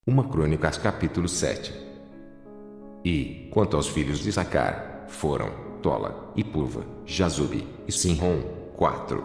Uma Crônicas capítulo 7. E, quanto aos filhos de Isacar, foram Tola, e Puva, Jazube, e Sinrom, 4.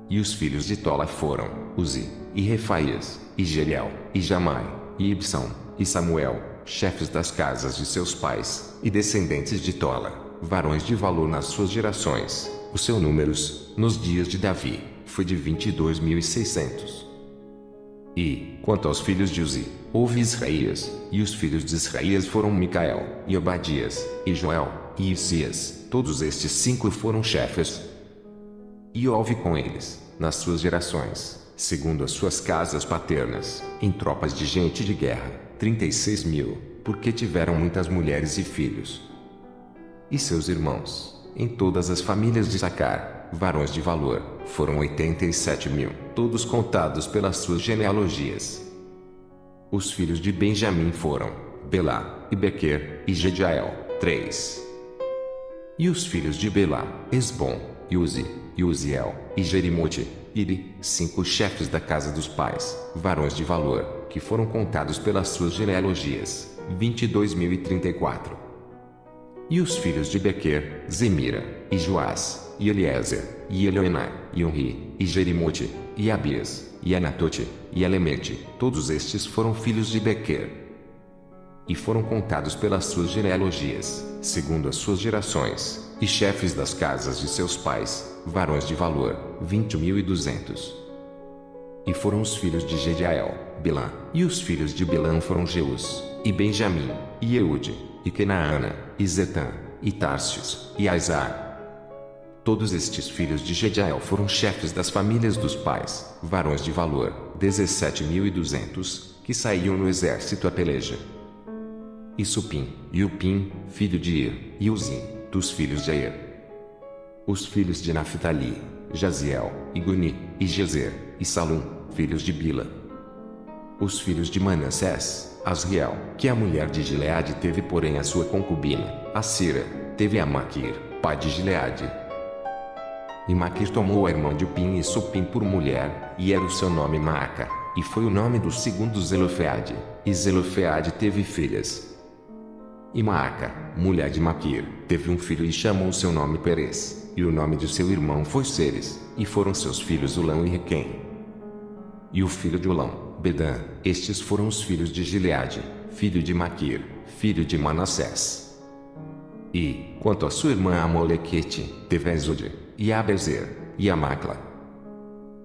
E os filhos de Tola foram Uzi, e Refaías, e Jeriel, e Jamai, e Ibsão, e Samuel, chefes das casas de seus pais, e descendentes de Tola, varões de valor nas suas gerações. O seu números, nos dias de Davi, foi de 22.600. E, quanto aos filhos de Uzi, houve Israías, e os filhos de Israías foram Micael, e Obadias, e Joel, e Isias. Todos estes 5 foram chefes. E houve com eles, nas suas gerações, segundo as suas casas paternas, em tropas de gente de guerra, 36.000, porque tiveram muitas mulheres e filhos. E seus irmãos, em todas as famílias de Isacar, varões de valor, foram 87.000, todos contados pelas suas genealogias. Os filhos de Benjamim foram Belá, e Bequer, e Jediael, 3. E os filhos de Belá, Esbom, e Uzi, e Uziel, e Jerimote, Iri, 5 chefes da casa dos pais, varões de valor, que foram contados pelas suas genealogias, 22.034. E os filhos de Bequer, Zemira, e Joás, e Eliezer, e Elioenai, e Onri, e Jerimote, e Abias, e Anatote, e Alemete. Todos estes foram filhos de Bequer. E foram contados pelas suas genealogias, segundo as suas gerações, e chefes das casas de seus pais, varões de valor, 20.200. E foram os filhos de Jediael, Bilã, e os filhos de Bilã foram Jeus, e Benjamim, e Eude, e Kenaana, e Zetã, e Társios, e Aizar. Todos estes filhos de Jediael foram chefes das famílias dos pais, varões de valor, 17.200, que saíam no exército a peleja. E Supim, e Upim, filho de Ir, e Uzim, dos filhos de Ir. Os filhos de Naphtali, Jaziel, e Guni, e Jezer, e Salum, filhos de Bila. Os filhos de Manassés, Asriel, que a mulher de Gileade teve porém a sua concubina, Assira, teve a Maquir, pai de Gileade. E Maquir tomou a irmã de Upim e Supim por mulher, e era o seu nome Maaca, e foi o nome do segundo Zelofeade, e Zelofeade teve filhas. E Maaca, mulher de Maquir, teve um filho e chamou seu nome Perez, e o nome de seu irmão foi Seres, e foram seus filhos Ulão e Requem. E o filho de Ulão, Bedã. Estes foram os filhos de Gileade, filho de Maquir, filho de Manassés. E, quanto a sua irmã Amolequete, teve a Exode, e a Abezer, e a Macla.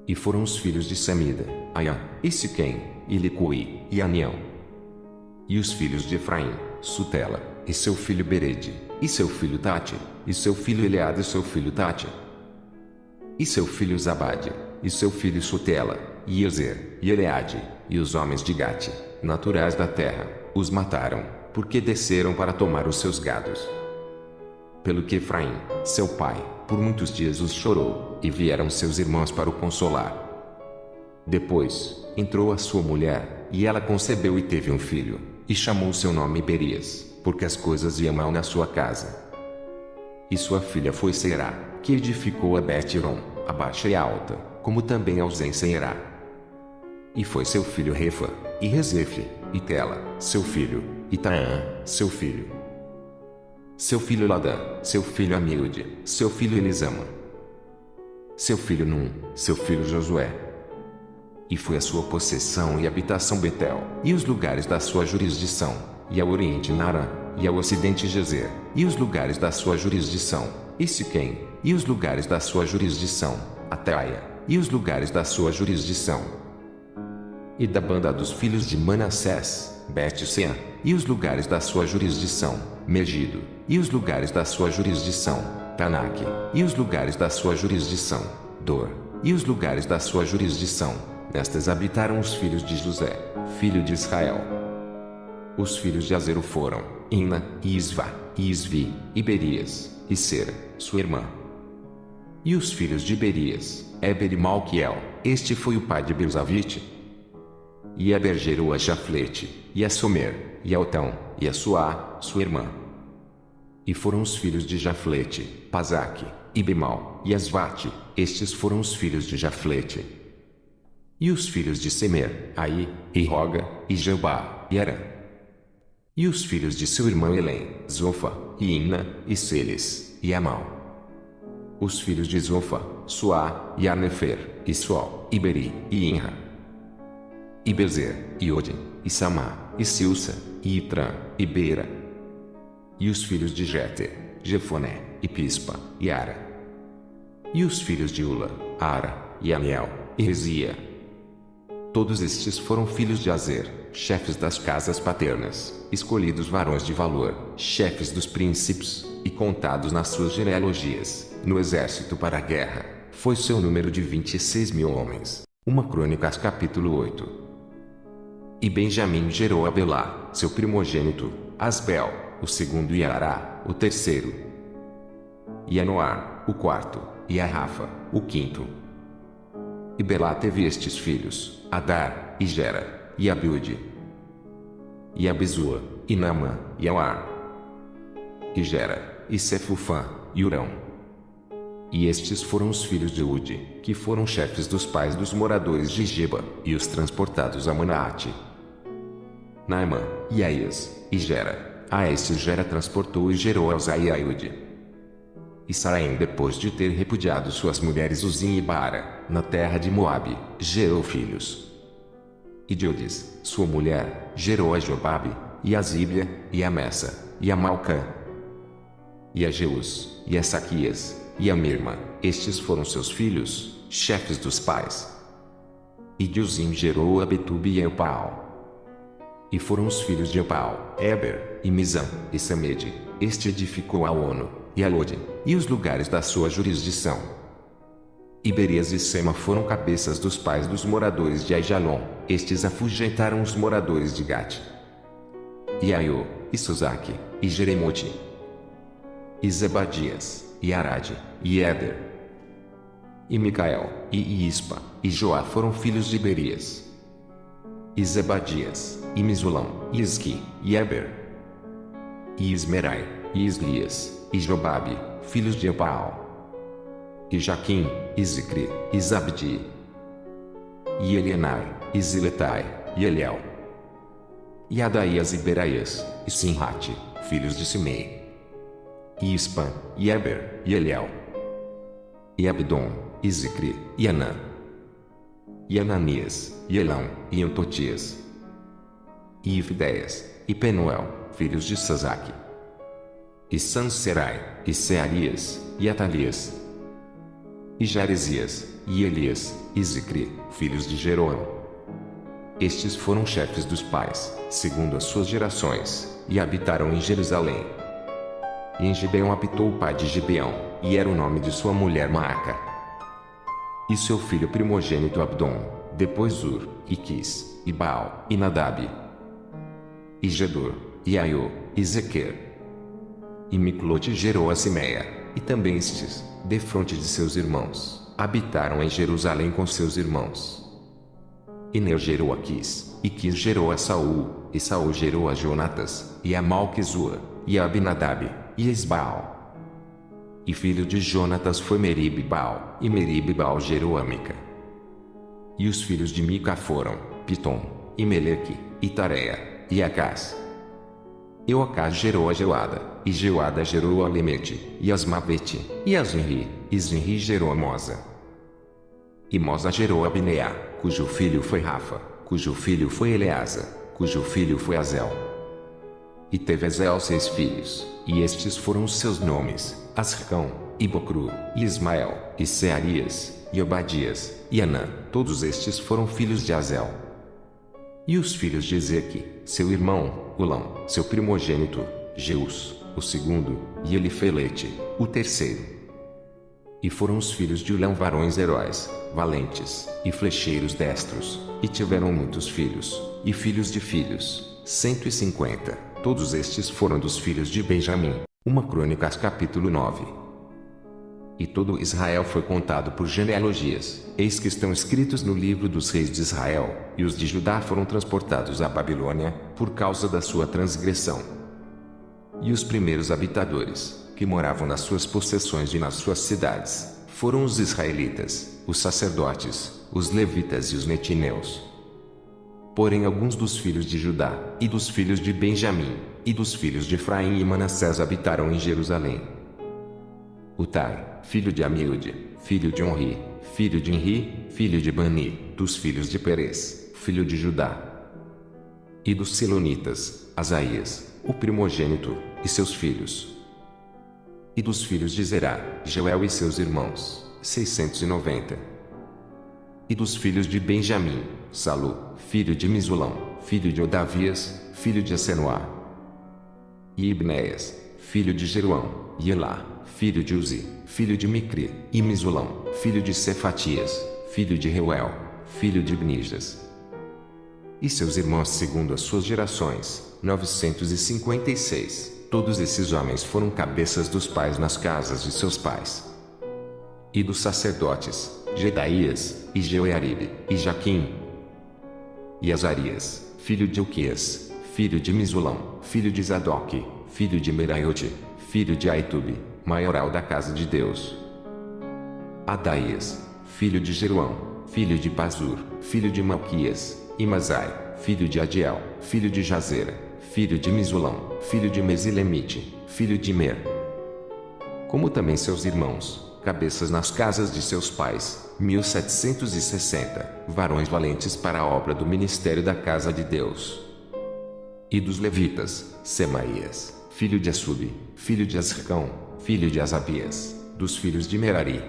E foram os filhos de Samida, Aian, e Siquém, e Licuí, e Anião. E os filhos de Efraim, Sutela, e seu filho Berede, e seu filho Tati, e seu filho Eleade e seu filho Tati. E seu filho Zabade, e seu filho Sutela, e Ezer, e Eleade, e os homens de Gate, naturais da terra, os mataram, porque desceram para tomar os seus gados. Pelo que Efraim, seu pai, por muitos dias os chorou, e vieram seus irmãos para o consolar. Depois, entrou a sua mulher, e ela concebeu e teve um filho, e chamou seu nome Berias, porque as coisas iam mal na sua casa. E sua filha foi Será, que edificou a Bet-Horon, a baixa e a alta, como também a ausência em Herá. E foi seu filho Refa, e Rezefe, e Tela, seu filho, e Taã, seu filho. Seu filho Ladã, seu filho Amiúde, seu filho Elisama. Seu filho Num, seu filho Josué. E foi a sua possessão e habitação Betel, e os lugares da sua jurisdição, e ao oriente Narã, e ao ocidente Gezer, e os lugares da sua jurisdição, e Siquém, e os lugares da sua jurisdição, Ataia, e os lugares da sua jurisdição. E da banda dos filhos de Manassés, Bet-Sean, e os lugares da sua jurisdição, Megido, e os lugares da sua jurisdição, Tanaque, e os lugares da sua jurisdição, Dor, e os lugares da sua jurisdição. Nestas habitaram os filhos de José, filho de Israel. Os filhos de Azero foram Ina, e Isvá, e Isvi, e Berias, e Sera, sua irmã. E os filhos de Berias, Eber e Malquiel. Este foi o pai de Birzavite. E Eber gerou a Jaflete, e a Somer, e a Otão, e a Suá, sua irmã. E foram os filhos de Jaflete, Pazaque, e Bimal, e Asvate. Estes foram os filhos de Jaflete. E os filhos de Semer, Aí, e Roga, e Jeubá, e Arã. E os filhos de seu irmão Elém, Zofa, e Imna, e Seles, e Amal. Os filhos de Zofa, Suá, e Anefer, e Sual, e Beri, e Inra. E Bezer, e Odin, e Samá, e Silsa, e Itran, e Beira. E os filhos de Jeter, Jefoné, e Pispa, e Ara. E os filhos de Ula, Ara, e Aniel, e Rezia. Todos estes foram filhos de Azer, chefes das casas paternas, escolhidos varões de valor, chefes dos príncipes, e contados nas suas genealogias, no exército para a guerra, foi seu número de 26.000 homens. Uma Crônicas capítulo 8. E Benjamim gerou a Belá, seu primogênito, Asbel, o segundo, e Ará, o terceiro, e a Noar, o quarto, e a Rafa, o quinto. E Belá teve estes filhos, Adar, e Gera, e Abiúde, e Abizua, e Naamã, e Auar, e Gera, e Sefufã, e Urão. E estes foram os filhos de Ude, que foram chefes dos pais dos moradores de Geba, e os transportados a Manaate. Naamã, e Aías, e Gera. A estes Gera transportou e gerou a Uzá e a Iude. E Saraim, depois de ter repudiado suas mulheres Uzim e Baara, na terra de Moabe, gerou filhos. E de Udes, sua mulher, gerou a Jobabe, e a Zíbia, e a Messa, e a Malcã, e a Jeus, e a Saquias, e a Mirma. Estes foram seus filhos, chefes dos pais. E de Uzim gerou a Betube e a Eupal. E foram os filhos de Eupal, Eber, e Misam, e Semede. Este edificou a Ono, e a Lode, e os lugares da sua jurisdição. E Berias e Sema foram cabeças dos pais dos moradores de Aijalon. Estes afugentaram os moradores de Gate. E Aiô, e Suzaque, e Jeremote, e Zebadias, e Arade, e Éder, e Micael, e Ispa, e Joá foram filhos de Berias. E Zebadias, e Misulão, e Isqui, e Eber, e Ismerai, e Islias, e Jobabe, filhos de Epaal. E Jaquim, e Zicri, e Zabdi, e Elienai, e Ziletai, e Eliel, e Adaías e Beraias, e Sinrate, filhos de Simei. E Ispan, e Eber, e Eliel, e Abdon, e Zicri, e Anã, e Ananias, e Elão, e Antotias, e Ifideias, e Penuel, filhos de Sazaque, e Sanserai, e Searias, e Atalias, e Jaresias, e Elias, e Zicri, filhos de Jeroão. Estes foram chefes dos pais, segundo as suas gerações, e habitaram em Jerusalém. E em Gibeão habitou o pai de Gibeão, e era o nome de sua mulher Maaca. E seu filho primogênito Abdon, depois Zur, e Quis, e Baal, e Nadab, e Gedor, e Aiô, e Zequer. E Miclote gerou a Simeia, e também estes, defronte de seus irmãos, habitaram em Jerusalém com seus irmãos. E Neu gerou a Quis, e Quis gerou a Saul, e Saul gerou a Jonatas, e a Malquizua, e a Abinadab, e Esbaal. E filho de Jonatas foi Merib-Baal, e Merib-Baal gerou a Mica. E os filhos de Mica foram Pitom, e Meleque, e Tareia, e Acás. E Acás gerou a Jeuada, e Jeuada gerou a Lemete, e Asmavete, e a Zinri, e Zinri gerou a Moza. E Moza gerou a Bineá, cujo filho foi Rafa, cujo filho foi Eleasa, cujo filho foi Azel. E teve Azel 6 filhos, e estes foram os seus nomes: Asricão, e Bocru, e Ismael, e Searias, e Obadias, e Anã. Todos estes foram filhos de Azel. E os filhos de Ezeque, seu irmão, Ulão, seu primogênito, Jeus, o segundo, e Elifelete, o terceiro. E foram os filhos de Ulão varões heróis, valentes, e flecheiros destros, e tiveram muitos filhos, e filhos de filhos, 150. Todos estes foram dos filhos de Benjamim. Uma Crônicas capítulo 9. E todo Israel foi contado por genealogias, eis que estão escritos no livro dos reis de Israel, e os de Judá foram transportados à Babilônia, por causa da sua transgressão. E os primeiros habitadores, que moravam nas suas possessões e nas suas cidades, foram os israelitas, os sacerdotes, os levitas e os netineus. Porém alguns dos filhos de Judá, e dos filhos de Benjamim, e dos filhos de Efraim e Manassés habitaram em Jerusalém. Utai, filho de Amiúde, filho de Onri, filho de Enri, filho de Bani, dos filhos de Perez, filho de Judá. E dos Silonitas, Asaías, o primogênito, e seus filhos. E dos filhos de Zerá, Jeuel e seus irmãos, 690. E dos filhos de Benjamim, Salu, filho de Misulão, filho de Odavias, filho de Asenuá. E Ibneias, filho de Jeruão, e Elá, filho de Uzi, filho de Micri, e Misulão, filho de Cefatias, filho de Reuel, filho de Ibnijas. E seus irmãos segundo as suas gerações, 956. Todos esses homens foram cabeças dos pais nas casas de seus pais. E dos sacerdotes, Jedaías, e Jeoiaribe, e Jaquim. E Azarias, filho de Ilquias, filho de Misulão, filho de Zadoque, filho de Meraiote, filho de Aitube, maioral da casa de Deus. Adaías, filho de Jeruão, filho de Pazur, filho de Malquias, e Mazai, filho de Adiel, filho de Jazera, filho de Misulão, filho de Mesilemite, filho de Mer. Como também seus irmãos, cabeças nas casas de seus pais, 1760, varões valentes para a obra do ministério da casa de Deus. E dos levitas, Semaías, filho de Assub, filho de Azricão, filho de Asabias, dos filhos de Merari.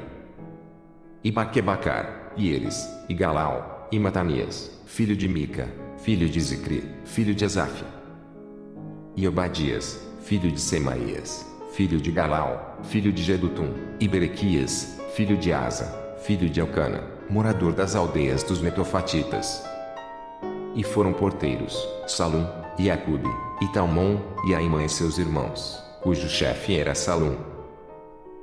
E Baquebacar, e eles, e Galau, e Matanias, filho de Mica, filho de Zicri, filho de Asaf. E Obadias, filho de Semaías, filho de Galau, filho de Gedutum, e Berequias, filho de Asa, filho de Elcana, morador das aldeias dos Netofatitas. E foram porteiros, Salum, e Acube, e Talmon, e Aimã e seus irmãos, cujo chefe era Salum.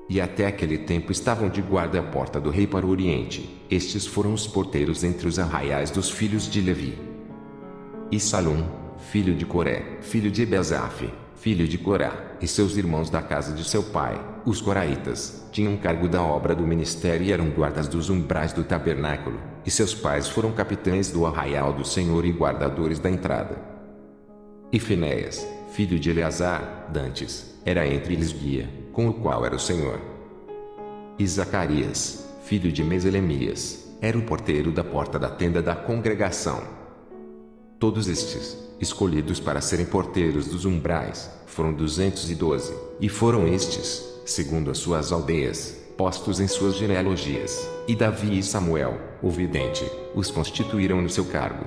E até aquele tempo estavam de guarda à porta do rei para o oriente. Estes foram os porteiros entre os arraiais dos filhos de Levi. E Salum, filho de Coré, filho de Ebezaf, filho de Corá, e seus irmãos da casa de seu pai, os coraitas, tinham cargo da obra do ministério e eram guardas dos umbrais do tabernáculo, e seus pais foram capitães do arraial do Senhor e guardadores da entrada. E Finéias, filho de Eleazar, dantes, era entre eles guia, com o qual era o Senhor. E Zacarias, filho de Meselemias, era o porteiro da porta da tenda da congregação. Todos estes, escolhidos para serem porteiros dos umbrais, foram 212, e foram estes, segundo as suas aldeias, postos em suas genealogias, e Davi e Samuel, o vidente, os constituíram no seu cargo.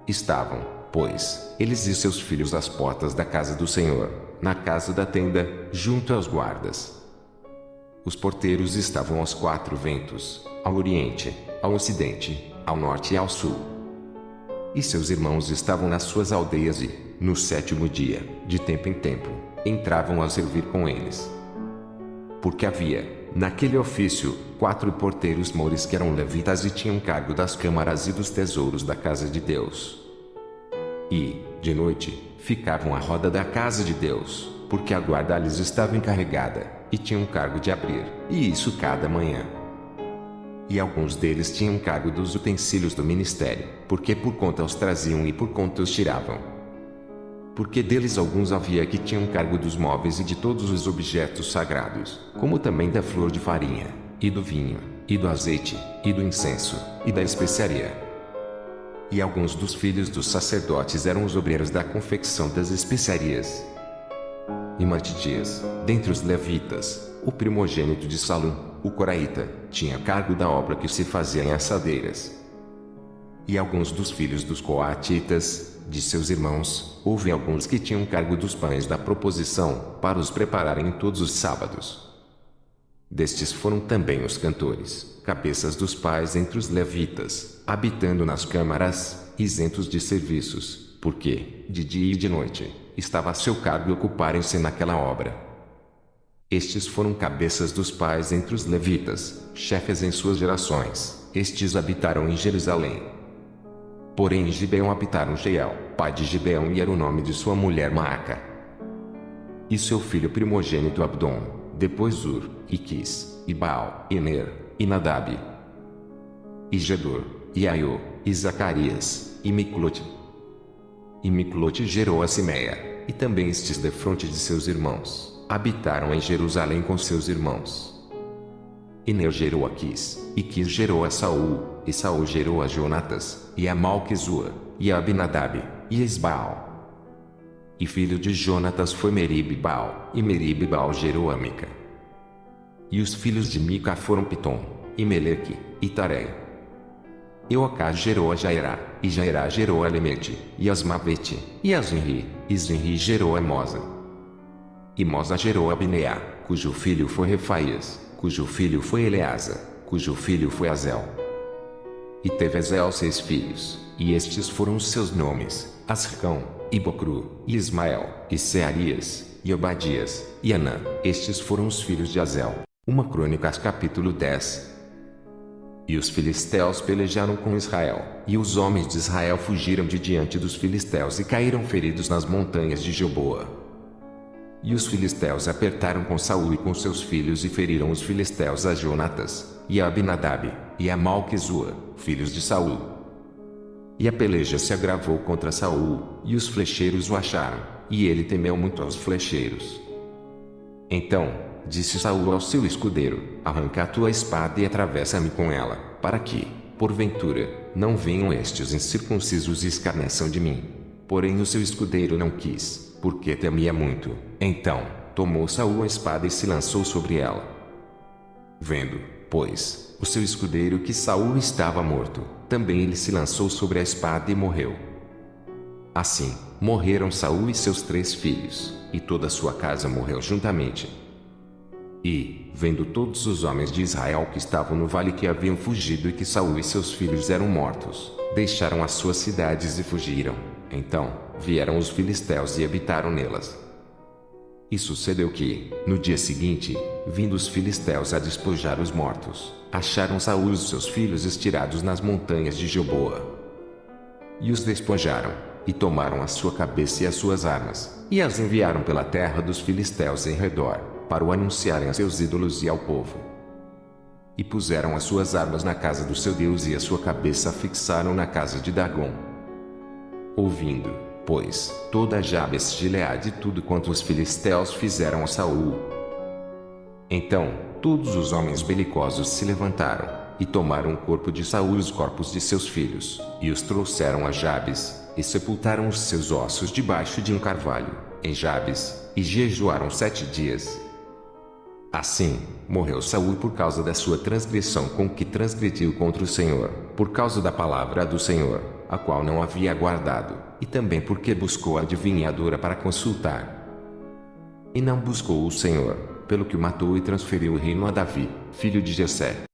Estavam, pois, eles e seus filhos às portas da casa do Senhor, na casa da tenda, junto aos guardas. Os porteiros estavam aos quatro ventos, ao oriente, ao ocidente, ao norte e ao sul. E seus irmãos estavam nas suas aldeias e, no sétimo dia, de tempo em tempo, entravam a servir com eles. Porque havia, naquele ofício, 4 porteiros mores que eram levitas e tinham cargo das câmaras e dos tesouros da casa de Deus. E, de noite, ficavam à roda da casa de Deus, porque a guarda lhes estava encarregada, e tinham cargo de abrir, e isso cada manhã. E alguns deles tinham cargo dos utensílios do ministério, porque por conta os traziam e por conta os tiravam. Porque deles alguns havia que tinham cargo dos móveis e de todos os objetos sagrados, como também da flor de farinha, e do vinho, e do azeite, e do incenso, e da especiaria. E alguns dos filhos dos sacerdotes eram os obreiros da confecção das especiarias. E Matitias, dentre os levitas, o primogênito de Salum, o coraíta, tinha cargo da obra que se fazia em assadeiras. E alguns dos filhos dos coatitas, de seus irmãos, houve alguns que tinham cargo dos pães da proposição, para os prepararem todos os sábados. Destes foram também os cantores, cabeças dos pais entre os levitas, habitando nas câmaras, isentos de serviços, porque, de dia e de noite, estava a seu cargo ocuparem-se naquela obra. Estes foram cabeças dos pais entre os levitas, chefes em suas gerações. Estes habitaram em Jerusalém. Porém em Gibeão habitaram Jeiel, pai de Gibeão, e era o nome de sua mulher Maaca. E seu filho primogênito Abdom, depois Ur, e Quis, e Baal, e Ner, e Nadab, e Gedor, e Aiô, e Zacarias, e Miclote. E Miclote gerou a Simeia, e também estes defronte de seus irmãos, habitaram em Jerusalém com seus irmãos. E Ner gerou a Quis, e Quis gerou a Saul, e Saul gerou a Jonatas, e a Malquizua, e a Abinadab, e Esbaal. E filho de Jonatas foi Merib-Baal, e Merib-Baal gerou a Mica. E os filhos de Mica foram Pitom, e Meleque, e Taré. E Ocás gerou a Jairá, e Jairá gerou a Lemete, e Asmavete, e a Zinri, e Zinri gerou a Mosa. E Mosa gerou a Bineá, cujo filho foi Refaías, cujo filho foi Eleasa, cujo filho foi Azel. E teve Azel 6 filhos, e estes foram os seus nomes: Asricão, e Bocru, e Ismael, e Searias, e Obadias, e Anã. Estes foram os filhos de Azel. 1 Crônicas capítulo 10. E os filisteus pelejaram com Israel, e os homens de Israel fugiram de diante dos filisteus e caíram feridos nas montanhas de Gilboa. E os filisteus apertaram com Saul e com seus filhos e feriram os filisteus a Jonatas, e a Abinadab, e a Malquizua, filhos de Saul. E a peleja se agravou contra Saul, e os flecheiros o acharam, e ele temeu muito aos flecheiros. Então, disse Saul ao seu escudeiro: arranca a tua espada e atravessa-me com ela, para que, porventura, não venham estes incircuncisos e escarneçam de mim. Porém o seu escudeiro não quis, porque temia muito. Então, tomou Saul a espada e se lançou sobre ela. Vendo, pois, o seu escudeiro que Saul estava morto, também ele se lançou sobre a espada e morreu. Assim, morreram Saul e seus 3 filhos, e toda a sua casa morreu juntamente. E, vendo todos os homens de Israel que estavam no vale que haviam fugido e que Saul e seus filhos eram mortos, deixaram as suas cidades e fugiram. Então, vieram os filisteus e habitaram nelas. E sucedeu que, no dia seguinte, vindo os filisteus a despojar os mortos, acharam Saul e os seus filhos estirados nas montanhas de Gilboa. E os despojaram, e tomaram a sua cabeça e as suas armas, e as enviaram pela terra dos filisteus em redor, para o anunciarem a seus ídolos e ao povo. E puseram as suas armas na casa do seu Deus e a sua cabeça fixaram na casa de Dagom. Ouvindo, pois, toda Jabes de Gileade tudo quanto os filisteus fizeram a Saul. Então, todos os homens belicosos se levantaram, e tomaram o corpo de Saul e os corpos de seus filhos, e os trouxeram a Jabes, e sepultaram os seus ossos debaixo de um carvalho, em Jabes, e jejuaram 7 dias. Assim, morreu Saul por causa da sua transgressão com que transgrediu contra o Senhor, por causa da palavra do Senhor, a qual não havia guardado, e também porque buscou a adivinhadora para consultar. E não buscou o Senhor, pelo que o matou e transferiu o reino a Davi, filho de Jessé.